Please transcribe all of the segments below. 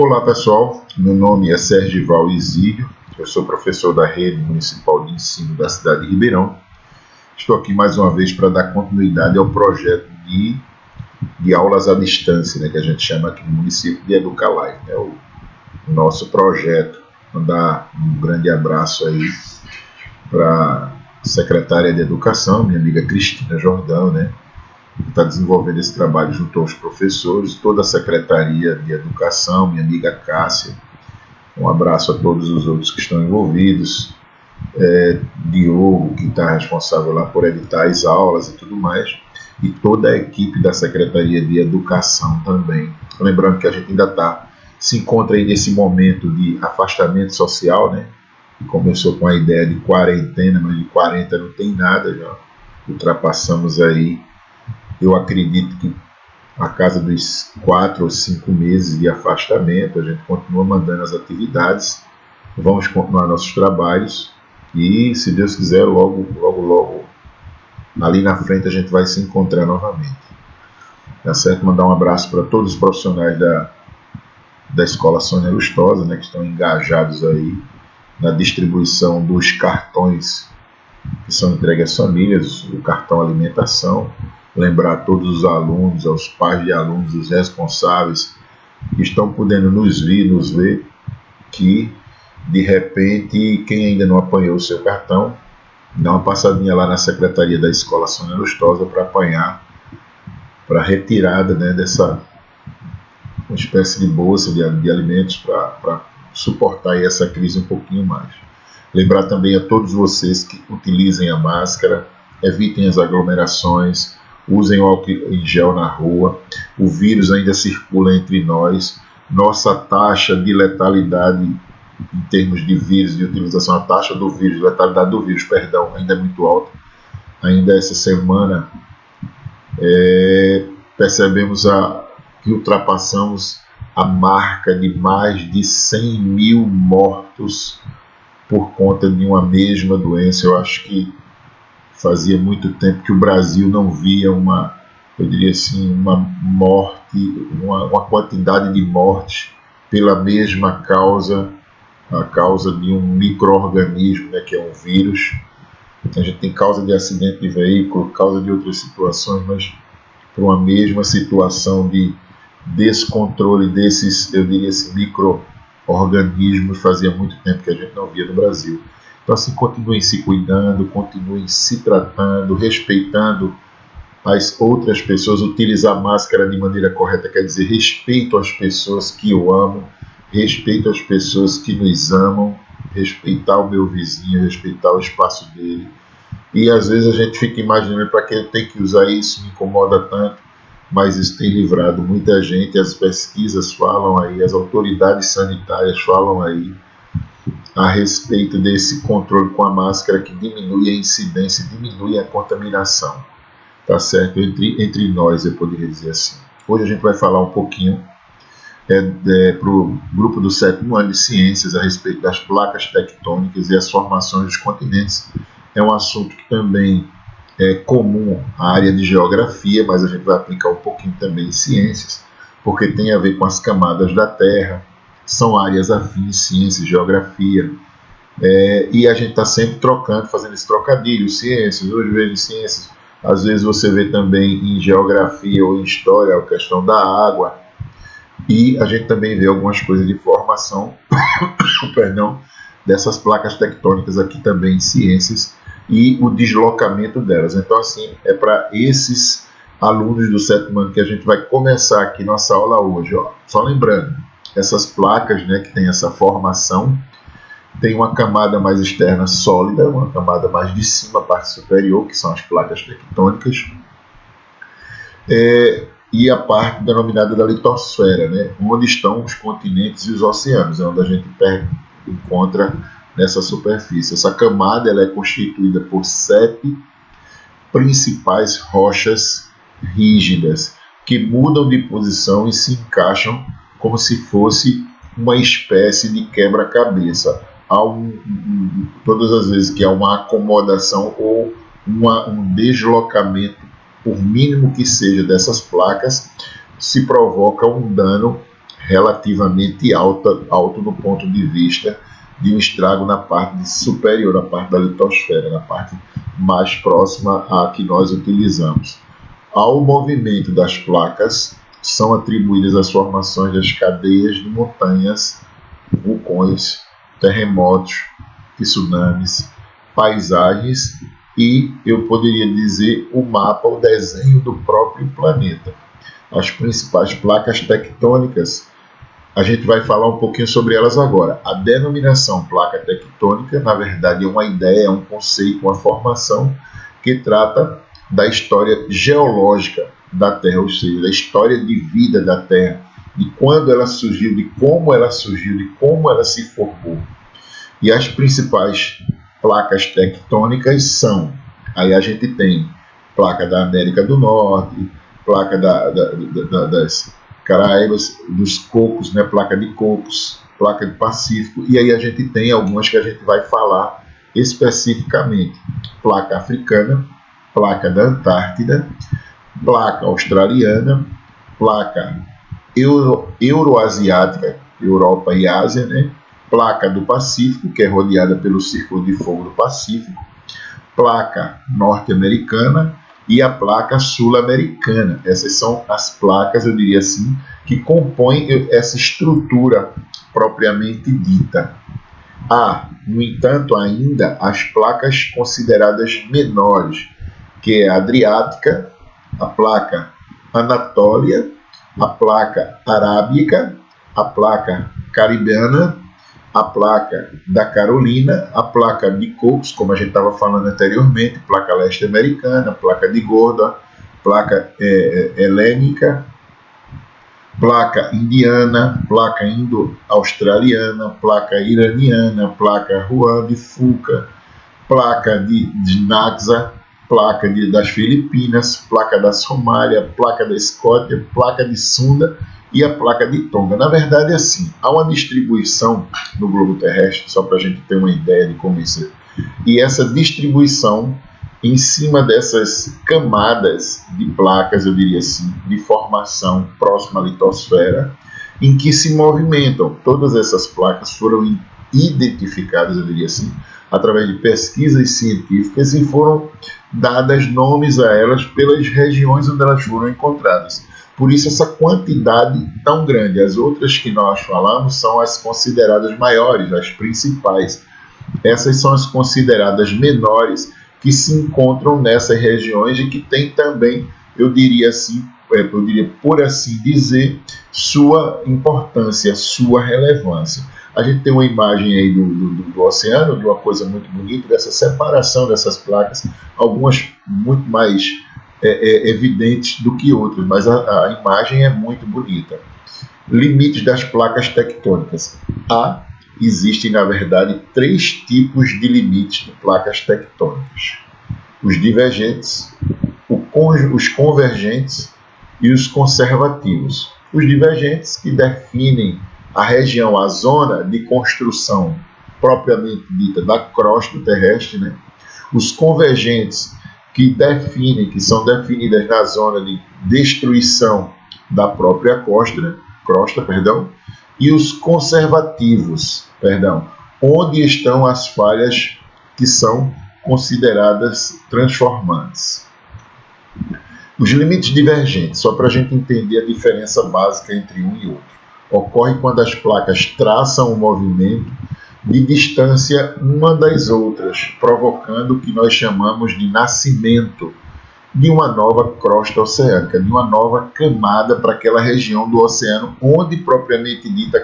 Olá pessoal, meu nome é Sergival Isílio, eu sou professor da Rede Municipal de Ensino da cidade de Ribeirão. Estou aqui mais uma vez para dar continuidade ao projeto de aulas à distância, né, que a gente chama aqui no município de EducaLive, né, o nosso projeto. Mandar um grande abraço aí para a secretária de Educação, minha amiga Cristina Jordão, né, que está desenvolvendo esse trabalho junto aos professores, toda a Secretaria de Educação, minha amiga Cássia. Um abraço a todos os outros que estão envolvidos, Diogo, que está responsável lá por editar as aulas e tudo mais, e toda a equipe da Secretaria de Educação também. Lembrando que a gente ainda se encontra aí nesse momento de afastamento social, né? Que começou com a ideia de quarentena, mas de 40 não tem nada, já ultrapassamos aí. Eu acredito que a casa dos 4 ou 5 meses de afastamento, a gente continua mandando as atividades, vamos continuar nossos trabalhos e, se Deus quiser, logo, ali na frente a gente vai se encontrar novamente. Tá certo? Mandar um abraço para todos os profissionais da Escola Sônia Lustosa, né, que estão engajados aí na distribuição dos cartões que são entregues às famílias, o cartão alimentação. Lembrar a todos os alunos, aos pais de alunos, os responsáveis que estão podendo nos ver, que de repente, quem ainda não apanhou o seu cartão, dá uma passadinha lá na Secretaria da Escola Sônia Lustosa para apanhar, para retirada, né, dessa uma espécie de bolsa de alimentos para suportar aí essa crise um pouquinho mais. Lembrar também a todos vocês que utilizem a máscara, evitem as aglomerações, usem o álcool em gel na rua, o vírus ainda circula entre nós, nossa taxa de letalidade em termos de vírus, de utilização, a taxa do vírus, letalidade do vírus, perdão, ainda é muito alta. Ainda essa semana percebemos que ultrapassamos a marca de mais de 100 mil mortos por conta de uma mesma doença. Eu acho que fazia muito tempo que o Brasil não via uma morte, uma quantidade de mortes pela mesma causa, a causa de um micro-organismo, né, que é um vírus. A gente tem causa de acidente de veículo, causa de outras situações, mas por uma mesma situação de descontrole desses, eu diria assim, micro-organismos, fazia muito tempo que a gente não via no Brasil. Então, assim, continuem se cuidando, continuem se tratando, respeitando as outras pessoas. Utilizar máscara de maneira correta quer dizer respeito às pessoas que eu amo, respeito às pessoas que nos amam, respeitar o meu vizinho, respeitar o espaço dele. E às vezes a gente fica imaginando para que eu tenho que usar isso, me incomoda tanto, mas isso tem livrado muita gente. As pesquisas falam aí, as autoridades sanitárias falam aí a respeito desse controle com a máscara, que diminui a incidência, diminui a contaminação, tá certo? Entre nós, eu poderia dizer assim. Hoje a gente vai falar um pouquinho para o grupo do 7º ano de Ciências a respeito das placas tectônicas e as formações dos continentes. É um assunto que também é comum à área de geografia, mas a gente vai aplicar um pouquinho também em ciências, porque tem a ver com as camadas da Terra, são áreas afins, ciência e geografia, e a gente está sempre trocando, fazendo esse trocadilho, ciências, hoje vejo ciências, às vezes você vê também em geografia ou em história a questão da água, e a gente também vê algumas coisas de formação, perdão, dessas placas tectônicas aqui também em ciências, e o deslocamento delas. Então, assim, é para esses alunos do 7º ano que a gente vai começar aqui nossa aula hoje. Ó. Só lembrando, essas placas, né, que tem essa formação, tem uma camada mais externa sólida, uma camada mais de cima, a parte superior, que são as placas tectônicas, e a parte denominada da litosfera, né, onde estão os continentes e os oceanos, é onde a gente encontra nessa superfície. Essa camada ela é constituída por 7 principais rochas rígidas que mudam de posição e se encaixam como se fosse uma espécie de quebra-cabeça. Todas as vezes que há uma acomodação ou um deslocamento, por mínimo que seja, dessas placas, se provoca um dano relativamente alto do ponto de vista de um estrago na parte superior, na parte da litosfera, na parte mais próxima à que nós utilizamos. Ao movimento das placas são atribuídas as formações das cadeias de montanhas, vulcões, terremotos, tsunamis, paisagens e, eu poderia dizer, o mapa, o desenho do próprio planeta. As principais placas tectônicas, a gente vai falar um pouquinho sobre elas agora. A denominação placa tectônica, na verdade, é uma ideia, é um conceito, uma formação que trata da história geológica da Terra, ou seja, da história de vida da Terra, de quando ela surgiu, de como ela se formou. E as principais placas tectônicas são, aí a gente tem placa da América do Norte, placa das Caraíbas, dos Cocos, né, placa de Cocos, placa do Pacífico, e aí a gente tem algumas que a gente vai falar especificamente. Placa africana, placa da Antártida, placa australiana, placa euroasiática, Europa e Ásia, né? Placa do Pacífico, que é rodeada pelo Círculo de Fogo do Pacífico, placa norte-americana e a placa sul-americana. Essas são as placas, eu diria assim, que compõem essa estrutura propriamente dita. Há, no entanto, ainda as placas consideradas menores, que é a Adriática, a placa Anatólia, a placa Arábica, a placa Caribeana, a placa da Carolina, a placa de Cocos, como a gente estava falando anteriormente, placa leste-americana, placa de Gorda, placa helênica, placa indiana, placa indo-australiana, placa iraniana, placa Juan de Fuca, placa de Naxa, placa das Filipinas, placa da Somália, placa da Escócia, placa de Sunda e a placa de Tonga. Na verdade, assim, há uma distribuição no globo terrestre, só para a gente ter uma ideia de como isso é. E essa distribuição, em cima dessas camadas de placas, eu diria assim, de formação próxima à litosfera, em que se movimentam. Todas essas placas foram identificadas, eu diria assim, através de pesquisas científicas e foram dadas nomes a elas pelas regiões onde elas foram encontradas. Por isso essa quantidade tão grande. As outras que nós falamos são as consideradas maiores, as principais. Essas são as consideradas menores, que se encontram nessas regiões e que tem também, eu diria assim, por assim dizer, sua importância, sua relevância. A gente tem uma imagem aí do oceano, de uma coisa muito bonita, dessa separação dessas placas, algumas muito mais evidentes do que outras, mas a imagem é muito bonita. Limites das placas tectônicas. Existem, na verdade, 3 tipos de limites de placas tectônicas: os divergentes, os convergentes e os conservativos. Os divergentes, que definem a região, a zona de construção propriamente dita da crosta terrestre, né? Os convergentes, que são definidas na zona de destruição da própria crosta, e os conservativos, onde estão as falhas que são consideradas transformantes. Os limites divergentes, só para a gente entender a diferença básica entre um e outro, ocorre quando as placas traçam um movimento de distância uma das outras, provocando o que nós chamamos de nascimento de uma nova crosta oceânica, de uma nova camada para aquela região do oceano onde propriamente dita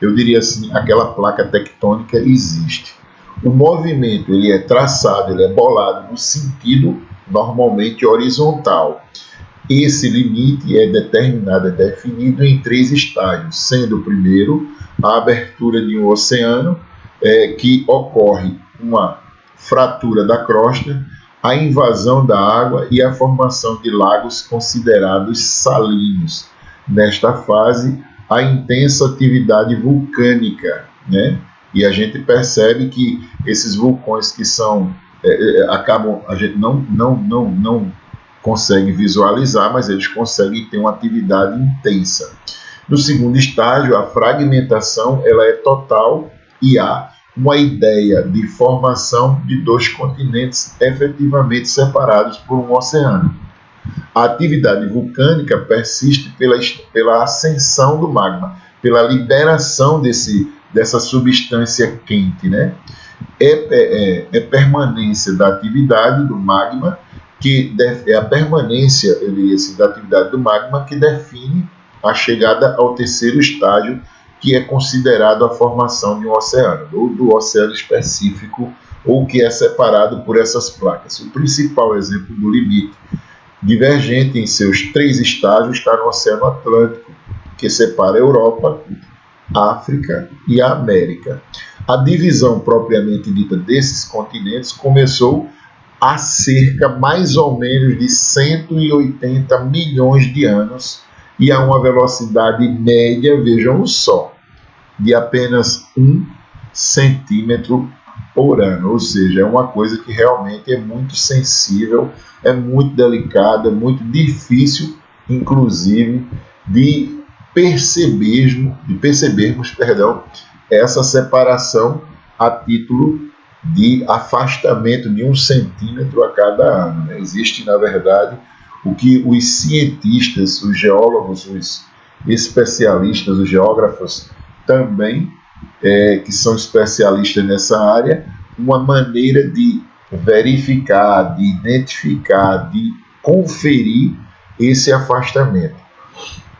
eu diria assim, aquela placa tectônica existe. O movimento ele é traçado, ele é bolado no sentido normalmente horizontal. Esse limite é determinado, é definido em 3 estágios, sendo o primeiro a abertura de um oceano, que ocorre uma fratura da crosta, a invasão da água e a formação de lagos considerados salinos. Nesta fase, a intensa atividade vulcânica, né? E a gente percebe que esses vulcões que a gente não consegue visualizar, mas eles conseguem ter uma atividade intensa. No segundo estágio, a fragmentação ela é total e há uma ideia de formação de dois continentes efetivamente separados por um oceano. A atividade vulcânica persiste pela ascensão do magma, pela liberação dessa substância quente, né? É permanência da atividade do magma, é a permanência, eu diria assim, da atividade do magma que define a chegada ao terceiro estágio, que é considerado a formação de um oceano, ou do oceano específico, ou que é separado por essas placas. O principal exemplo do limite divergente em seus 3 estágios está no Oceano Atlântico, que separa a Europa, a África e a América. A divisão propriamente dita desses continentes começou há cerca mais ou menos de 180 milhões de anos e a uma velocidade média, vejam só, de apenas 1 centímetro por ano, ou seja, é uma coisa que realmente é muito sensível, é muito delicada, é muito difícil, inclusive, de percebermos, essa separação a título de afastamento de 1 centímetro a cada ano. Existe, na verdade, o que os cientistas, os geólogos, os especialistas, os geógrafos também, que são especialistas nessa área, uma maneira de verificar, de identificar, de conferir esse afastamento.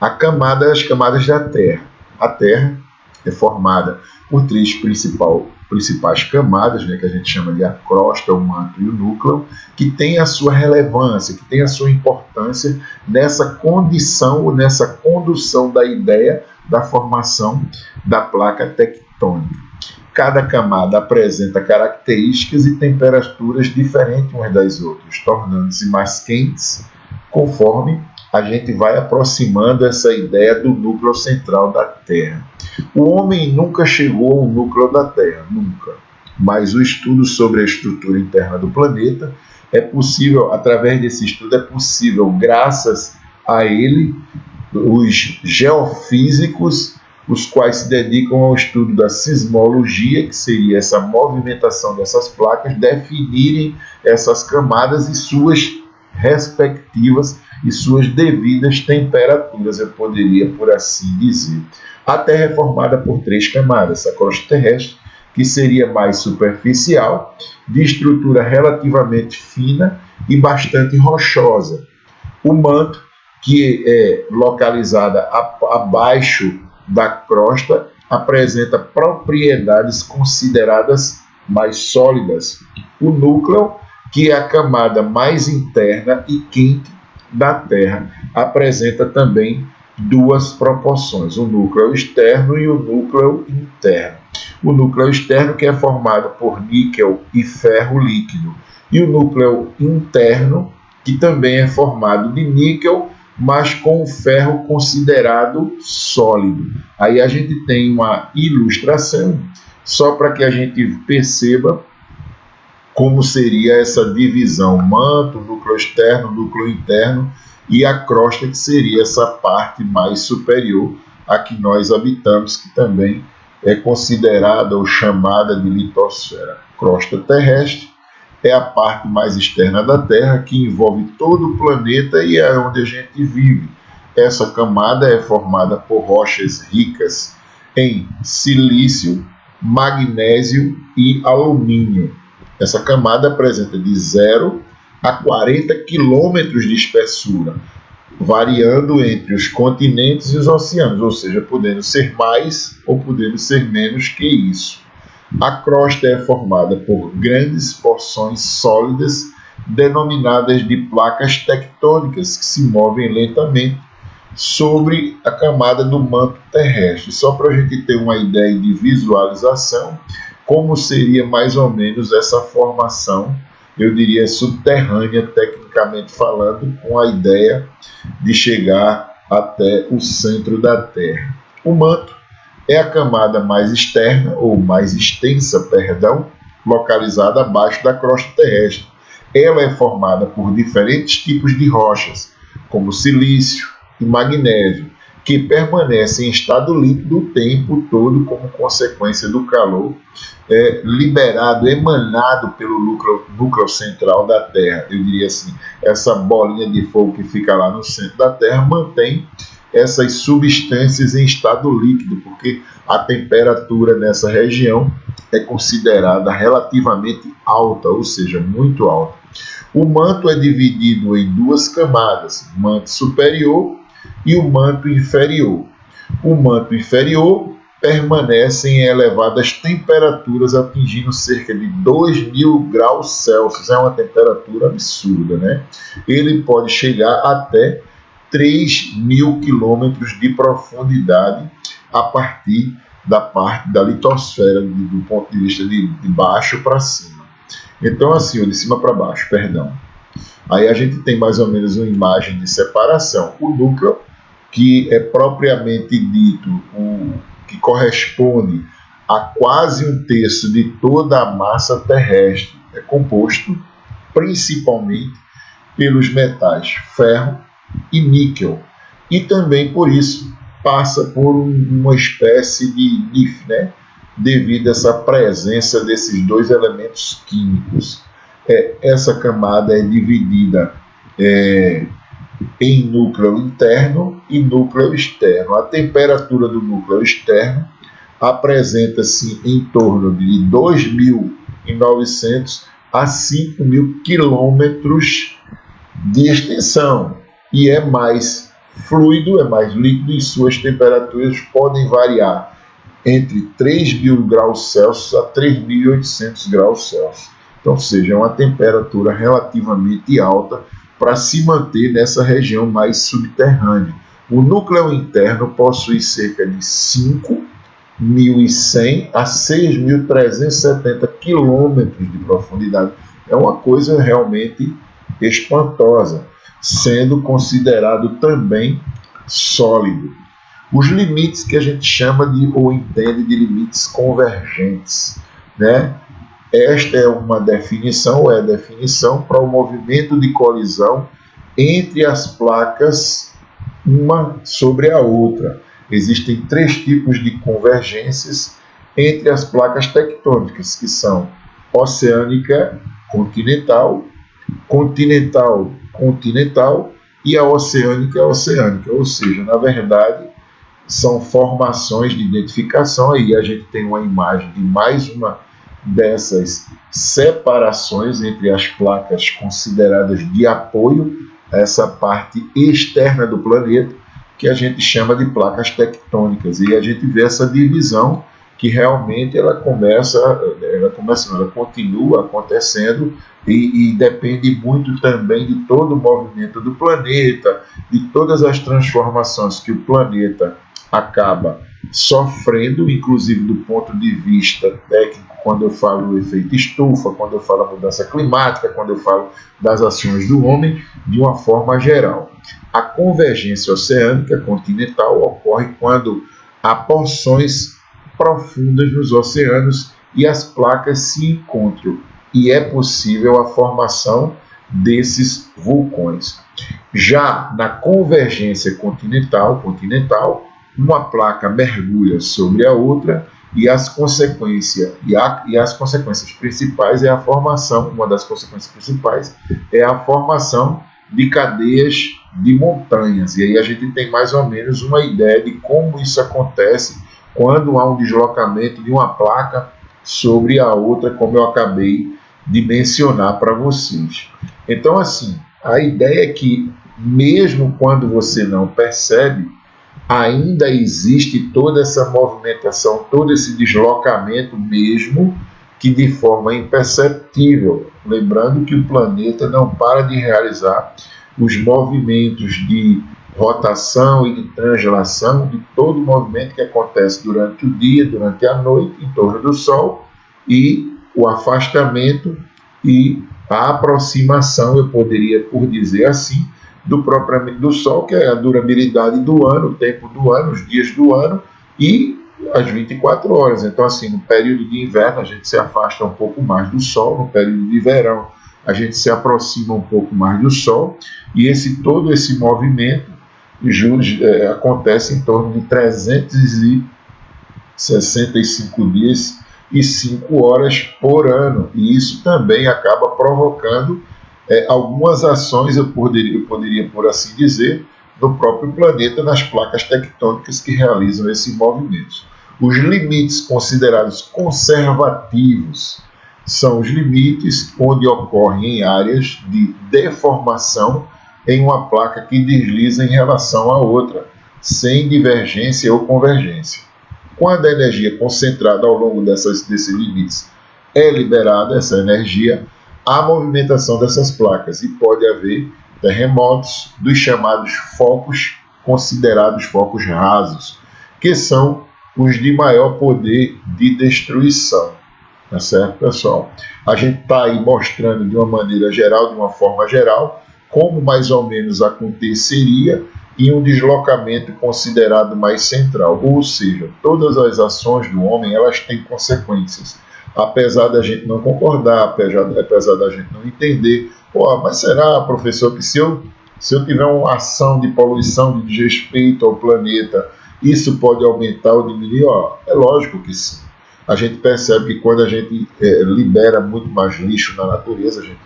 As camadas da Terra. A Terra é formada por 3 principais camadas, né, que a gente chama de a crosta, o manto e o núcleo, que tem a sua relevância, que tem a sua importância nessa condição, ou nessa condução da ideia da formação da placa tectônica. Cada camada apresenta características e temperaturas diferentes umas das outras, tornando-se mais quentes conforme a gente vai aproximando essa ideia do núcleo central da Terra. O homem nunca chegou ao núcleo da Terra, nunca. Mas o estudo sobre a estrutura interna do planeta é possível, através desse estudo, é possível, graças a ele, os geofísicos, os quais se dedicam ao estudo da sismologia, que seria essa movimentação dessas placas, definirem essas camadas e suas respectivas e suas devidas temperaturas, eu poderia por assim dizer. A Terra é formada por 3 camadas: a crosta terrestre, que seria mais superficial, de estrutura relativamente fina e bastante rochosa. O manto, que é localizada abaixo da crosta, apresenta propriedades consideradas mais sólidas. O núcleo, que é a camada mais interna e quente da Terra, apresenta também 2 proporções, o núcleo externo e o núcleo interno. O núcleo externo, que é formado por níquel e ferro líquido, e o núcleo interno, que também é formado de níquel, mas com o ferro considerado sólido. Aí a gente tem uma ilustração, só para que a gente perceba como seria essa divisão: manto, núcleo externo, núcleo interno, e a crosta, que seria essa parte mais superior a que nós habitamos, que também é considerada ou chamada de litosfera. Crosta terrestre é a parte mais externa da Terra, que envolve todo o planeta e é onde a gente vive. Essa camada é formada por rochas ricas em silício, magnésio e alumínio. Essa camada apresenta de 0 a 40 quilômetros de espessura, variando entre os continentes e os oceanos, ou seja, podendo ser mais ou podendo ser menos que isso. A crosta é formada por grandes porções sólidas, denominadas de placas tectônicas, que se movem lentamente sobre a camada do manto terrestre. Só para a gente ter uma ideia de visualização, como seria mais ou menos essa formação, eu diria subterrânea, tecnicamente falando, com a ideia de chegar até o centro da Terra. O manto é a camada mais externa, ou mais extensa, localizada abaixo da crosta terrestre. Ela é formada por diferentes tipos de rochas, como silício e magnésio, que permanece em estado líquido o tempo todo como consequência do calor liberado, emanado pelo núcleo central da Terra. Eu diria assim, essa bolinha de fogo que fica lá no centro da Terra mantém essas substâncias em estado líquido, porque a temperatura nessa região é considerada relativamente alta, ou seja, muito alta. O manto é dividido em duas camadas, o manto superior e o manto inferior. O manto inferior permanece em elevadas temperaturas, atingindo cerca de 2.000 graus Celsius. É uma temperatura absurda, né? Ele pode chegar até 3.000 quilômetros de profundidade a partir da parte da litosfera, do ponto de vista de baixo para cima. Então, assim, de cima para baixo, perdão. Aí a gente tem mais ou menos uma imagem de separação. O núcleo, que é propriamente dito que corresponde a quase um terço de toda a massa terrestre, é composto principalmente pelos metais ferro e níquel, e também por isso passa por uma espécie de NIF, né? Devido a essa presença desses dois elementos químicos. Essa camada é dividida em núcleo interno e núcleo externo. A temperatura do núcleo externo apresenta-se em torno de 2.900 a 5.000 quilômetros de extensão e é mais fluido, é mais líquido e suas temperaturas podem variar entre 3.000 graus Celsius a 3.800 graus Celsius. Então, ou seja, é uma temperatura relativamente alta para se manter nessa região mais subterrânea. O núcleo interno possui cerca de 5.100 a 6.370 quilômetros de profundidade. É uma coisa realmente espantosa, sendo considerado também sólido. Os limites que a gente chama ou entende de limites convergentes, né? Esta é uma definição, é a definição para o movimento de colisão entre as placas uma sobre a outra. Existem 3 tipos de convergências entre as placas tectônicas, que são oceânica continental, continental-continental e a oceânica-oceânica, ou seja, na verdade, são formações de identificação. Aí a gente tem uma imagem de mais uma dessas separações entre as placas consideradas de apoio a essa parte externa do planeta, que a gente chama de placas tectônicas. E a gente vê essa divisão que realmente ela continua acontecendo e depende muito também de todo o movimento do planeta, de todas as transformações que o planeta acaba sofrendo, inclusive do ponto de vista técnico, quando eu falo do efeito estufa, quando eu falo da mudança climática, quando eu falo das ações do homem, de uma forma geral. A convergência oceânica continental ocorre quando há porções profundas nos oceanos e as placas se encontram, e é possível a formação desses vulcões. Já na convergência continental, uma placa mergulha sobre a outra e as consequências principais é a formação, uma das consequências principais é a formação de cadeias de montanhas. E aí a gente tem mais ou menos uma ideia de como isso acontece quando há um deslocamento de uma placa sobre a outra, como eu acabei de mencionar para vocês. Então, assim, a ideia é que mesmo quando você não percebe, ainda existe toda essa movimentação, todo esse deslocamento, mesmo que de forma imperceptível. Lembrando que o planeta não para de realizar os movimentos de rotação e de translação, de todo o movimento que acontece durante o dia, durante a noite, em torno do Sol, e o afastamento e a aproximação, eu poderia por dizer assim, propriamente do Sol, que é a durabilidade do ano, o tempo do ano, os dias do ano e as 24 horas. Então, assim, no período de inverno a gente se afasta um pouco mais do Sol, no período de verão a gente se aproxima um pouco mais do Sol, e todo esse movimento acontece em torno de 365 dias e 5 horas por ano, e isso também acaba provocando algumas ações, eu poderia por assim dizer, no próprio planeta, nas placas tectônicas que realizam esses movimentos. Os limites considerados conservativos são os limites onde ocorrem em áreas de deformação em uma placa que desliza em relação à outra, sem divergência ou convergência. Quando a energia concentrada ao longo desses limites é liberada, essa energia, há movimentação dessas placas e pode haver terremotos dos chamados focos, considerados focos rasos, que são os de maior poder de destruição. Tá certo, pessoal? A gente está aí mostrando de uma maneira geral, de uma forma geral, como mais ou menos aconteceria em um deslocamento considerado mais central. Ou seja, todas as ações do homem, elas têm consequências. Apesar da gente não concordar, apesar da gente não entender, mas será, professor, que se eu tiver uma ação de poluição, de desrespeito ao planeta, isso pode aumentar ou diminuir? É lógico que sim. A gente percebe que quando a gente libera muito mais lixo na natureza, a gente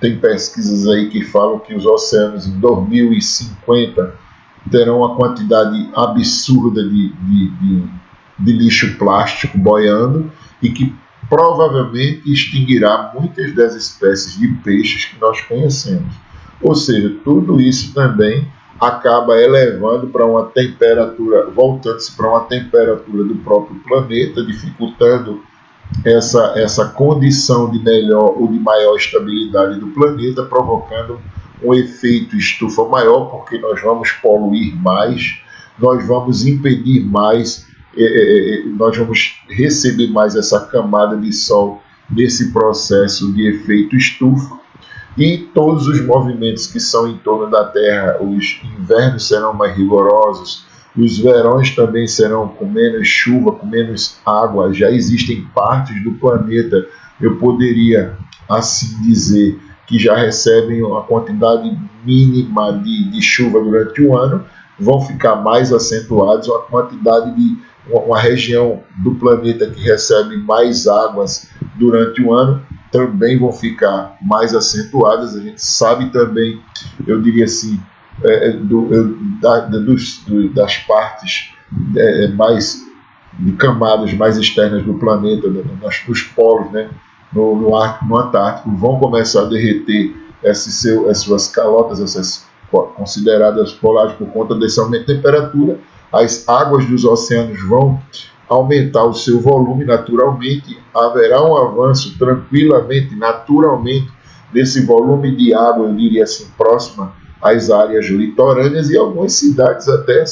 tem pesquisas aí que falam que os oceanos em 2050 terão uma quantidade absurda de lixo plástico boiando e que provavelmente extinguirá muitas das espécies de peixes que nós conhecemos. Ou seja, tudo isso também acaba elevando para uma temperatura, voltando-se para uma temperatura do próprio planeta, dificultando essa condição de melhor ou de maior estabilidade do planeta, provocando um efeito estufa maior, porque nós vamos poluir mais, nós vamos impedir mais, nós vamos receber mais essa camada de sol nesse processo de efeito estufa, e todos os movimentos que são em torno da Terra, os invernos serão mais rigorosos, os verões também serão com menos chuva, com menos água. Já existem partes do planeta, eu poderia assim dizer, que já recebem uma quantidade mínima de chuva durante o ano, vão ficar mais acentuados, uma região do planeta que recebe mais águas durante o ano também vão ficar mais acentuadas. A gente sabe também, eu diria assim, das partes mais de camadas mais externas do planeta, nos polos, né, no Ártico, no Antártico, vão começar a derreter as suas calotas, essas consideradas polares, por conta desse aumento de temperatura. As águas dos oceanos vão aumentar o seu volume naturalmente, haverá um avanço tranquilamente, naturalmente, desse volume de água, eu diria assim, próxima às áreas litorâneas, e algumas cidades até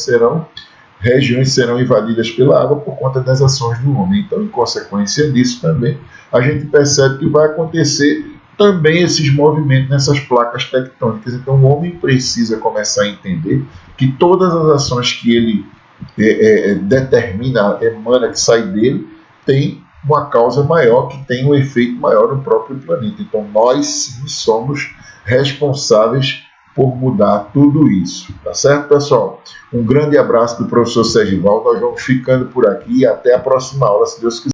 regiões serão invadidas pela água por conta das ações do homem. Então, em consequência disso também, a gente percebe que vai acontecer também esses movimentos nessas placas tectônicas. Então, o homem precisa começar a entender que todas as ações que ele determina, emana, que sai dele, tem uma causa maior, que tem um efeito maior no próprio planeta. Então, nós sim somos responsáveis por mudar tudo isso. Tá certo, pessoal? Um grande abraço do professor Sergival. Nós vamos ficando por aqui e até a próxima aula, se Deus quiser.